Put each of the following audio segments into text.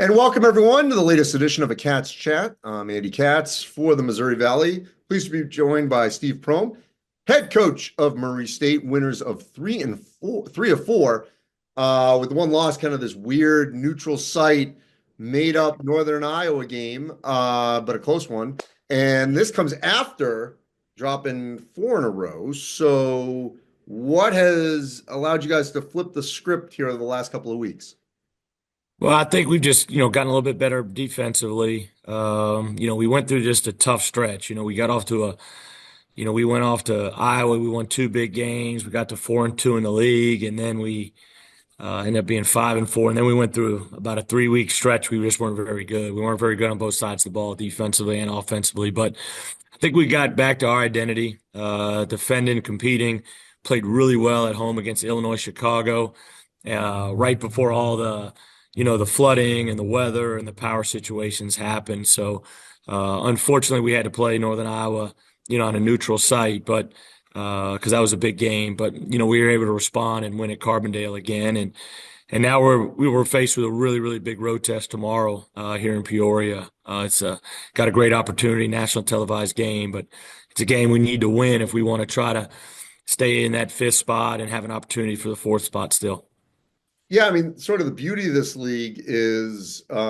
And welcome everyone to the latest edition of a Katz Chat. I'm Andy Katz for the Missouri Valley. Pleased to be joined by Steve Prohm, head coach of Murray State, winners of three of four, with one loss, kind of this weird neutral site made up Northern Iowa game, but a close one. And this comes after dropping four in a row. So, what has allowed you guys to flip the script here over the last couple of weeks? Well, I think we've just, gotten a little bit better defensively. We went through just a tough stretch. We got off to we went off to Iowa. We won two big games. We got to 4-2 in the league, and then we ended up being 5-4. And then we went through about a 3-week stretch. We just weren't very good. We weren't very good on both sides of the ball, defensively and offensively. But I think we got back to our identity, defending, competing, played really well at home against Illinois, Chicago, right before all the flooding and the weather and the power situations happened. So, unfortunately, we had to play Northern Iowa, on a neutral site, but because that was a big game. But we were able to respond and win at Carbondale again, and now we were faced with a really really big road test tomorrow here in Peoria. It's got a great opportunity, national televised game, but it's a game we need to win if we want to try to stay in that fifth spot and have an opportunity for the fourth spot still. Yeah, I mean, sort of the beauty of this league is I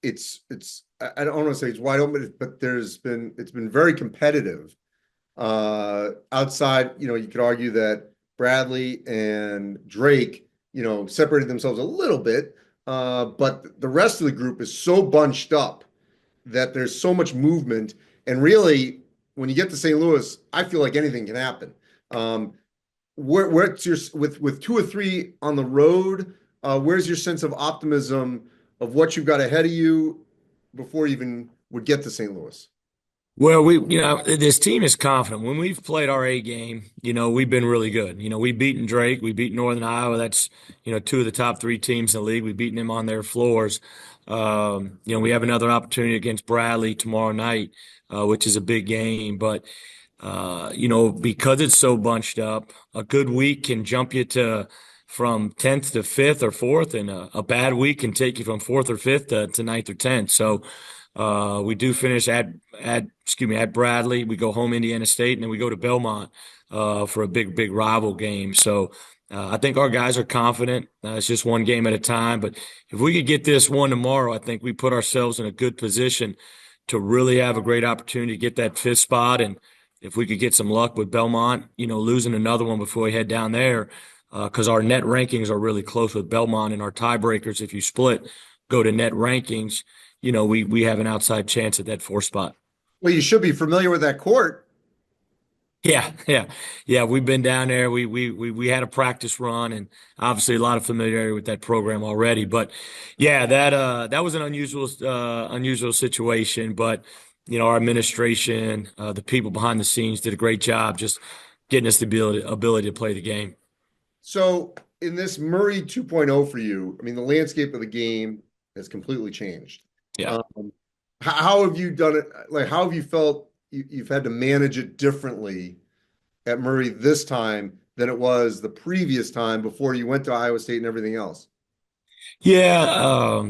don't want to say it's wide open, but it's been very competitive. Outside, you could argue that Bradley and Drake, separated themselves a little bit, but the rest of the group is so bunched up that there's so much movement. And really, when you get to St. Louis, I feel like anything can happen. Um, where's your with two or three on the road? Where's your sense of optimism of what you've got ahead of you before you even would get to St. Louis? Well, this team is confident. When we've played our A game, we've been really good. We've beaten Drake, we beat Northern Iowa. That's, two of the top three teams in the league. We've beaten them on their floors. We have another opportunity against Bradley tomorrow night, which is a big game. But, because it's so bunched up, a good week can jump you to from 10th to 5th or 4th, and a bad week can take you from 4th or 5th to 9th or 10th. So, we do finish at Bradley. We go home Indiana State, and then we go to Belmont for a big rival game. So I think our guys are confident. It's just one game at a time. But if we could get this one tomorrow, I think we put ourselves in a good position to really have a great opportunity to get that fifth spot. And if we could get some luck with Belmont, losing another one before we head down there, because our net rankings are really close with Belmont, and our tiebreakers, if you split, go to net rankings. We have an outside chance at that four spot. Well, you should be familiar with that court. Yeah. We've been down there. We had a practice run, and obviously a lot of familiarity with that program already. But yeah, that was an unusual situation. But our administration, the people behind the scenes did a great job just getting us the ability to play the game. So in this Murray 2.0 for you, I mean, the landscape of the game has completely changed. Yeah. Um, how have you done it? Like, how have you felt you've had to manage it differently at Murray this time than it was the previous time before you went to Iowa State and everything else? Yeah,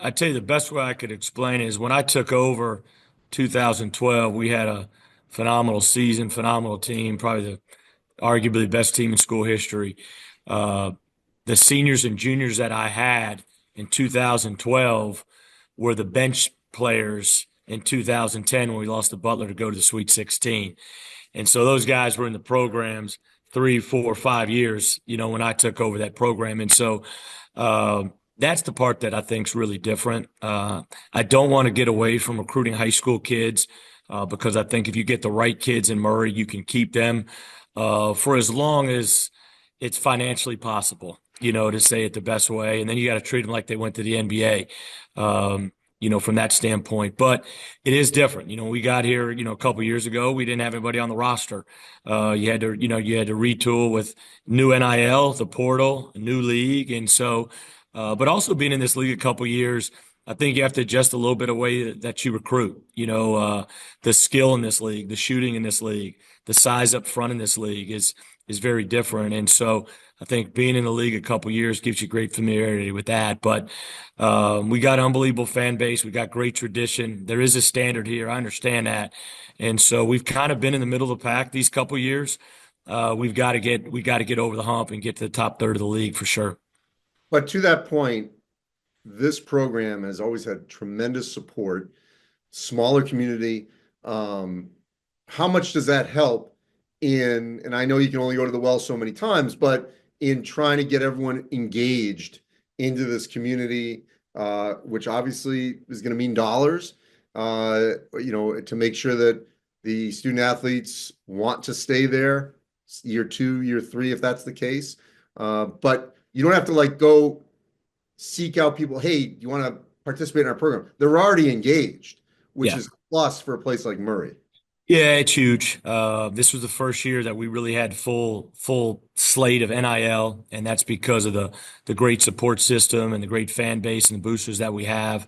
I tell you, the best way I could explain it is when I took over 2012, we had a phenomenal season, phenomenal team, probably the arguably best team in school history. Uh, the seniors and juniors that I had in 2012 were the bench players in 2010 when we lost to Butler to go to the Sweet 16. And so those guys were in the programs 3, 4, 5 years, when I took over that program. And so that's the part that I think is really different. I don't want to get away from recruiting high school kids because I think if you get the right kids in Murray, you can keep them for as long as it's financially possible, to say it the best way. And then you got to treat them like they went to the NBA. From that standpoint. But it is different. We got here, a couple years ago, we didn't have anybody on the roster. You had to retool with new NIL, the portal, a new league. And so, but also being in this league a couple years, I think you have to adjust a little bit of way that you recruit. The skill in this league, the shooting in this league, the size up front in this league is very different. And so I think being in the league a couple years gives you great familiarity with that. But we got unbelievable fan base. We got great tradition. There is a standard here. I understand that, and so we've kind of been in the middle of the pack these couple years. We got to get over the hump and get to the top third of the league for sure. But to that point, this program has always had tremendous support, smaller community. Um, how much does that help in, and I know you can only go to the well so many times, but in trying to get everyone engaged into this community, which obviously is going to mean dollars, to make sure that the student athletes want to stay there year two, year three, if that's the case. But you don't have to like go seek out people. Hey, you want to participate in our program? They're already engaged, which Yeah. is a plus for a place like Murray. Yeah, it's huge. This was the first year that we really had full slate of NIL, and that's because of the great support system and the great fan base and the boosters that we have.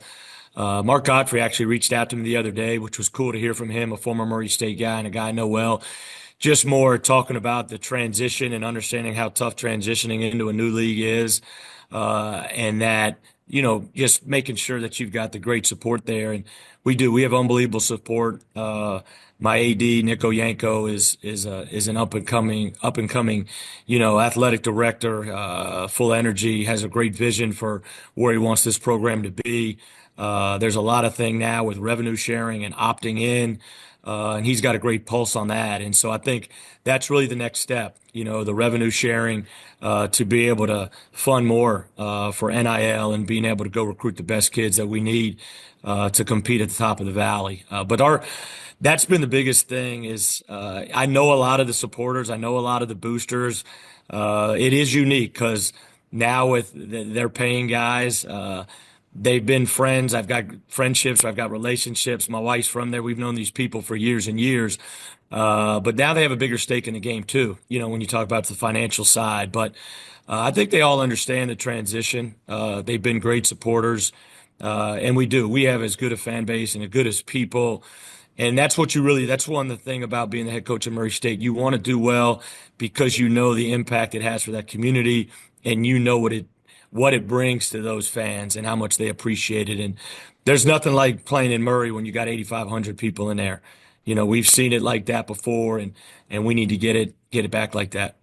Mark Godfrey actually reached out to me the other day, which was cool to hear from him, a former Murray State guy and a guy I know well. Just more talking about the transition and understanding how tough transitioning into a new league is, and that just making sure that you've got the great support there. And we do. We have unbelievable support. My AD Nico Yanko is an up and coming, athletic director, full energy, has a great vision for where he wants this program to be. There's a lot of thing now with revenue sharing and opting in. And he's got a great pulse on that. And so I think that's really the next step, the revenue sharing, to be able to fund more for NIL and being able to go recruit the best kids that we need to compete at the top of the valley. But that's been the biggest thing is I know a lot of the supporters, I know a lot of the boosters. It is unique because now they're paying guys. They've been friends. I've got friendships. I've got relationships. My wife's from there. We've known these people for years and years. But now they have a bigger stake in the game too, when you talk about the financial side. But I think they all understand the transition. They've been great supporters. And we do. We have as good a fan base and as good as people. And that's one the thing about being the head coach of Murray State. You want to do well because you know the impact it has for that community and you know what it brings to those fans and how much they appreciate it. And there's nothing like playing in Murray when you got 8,500 people in there. We've seen it like that before, and we need to get it back like that.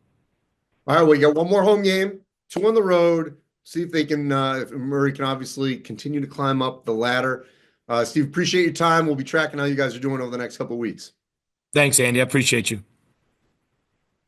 All right, we got one more home game, two on the road. See if they can, if Murray can obviously continue to climb up the ladder. Steve, appreciate your time. We'll be tracking how you guys are doing over the next couple of weeks. Thanks, Andy. I appreciate you.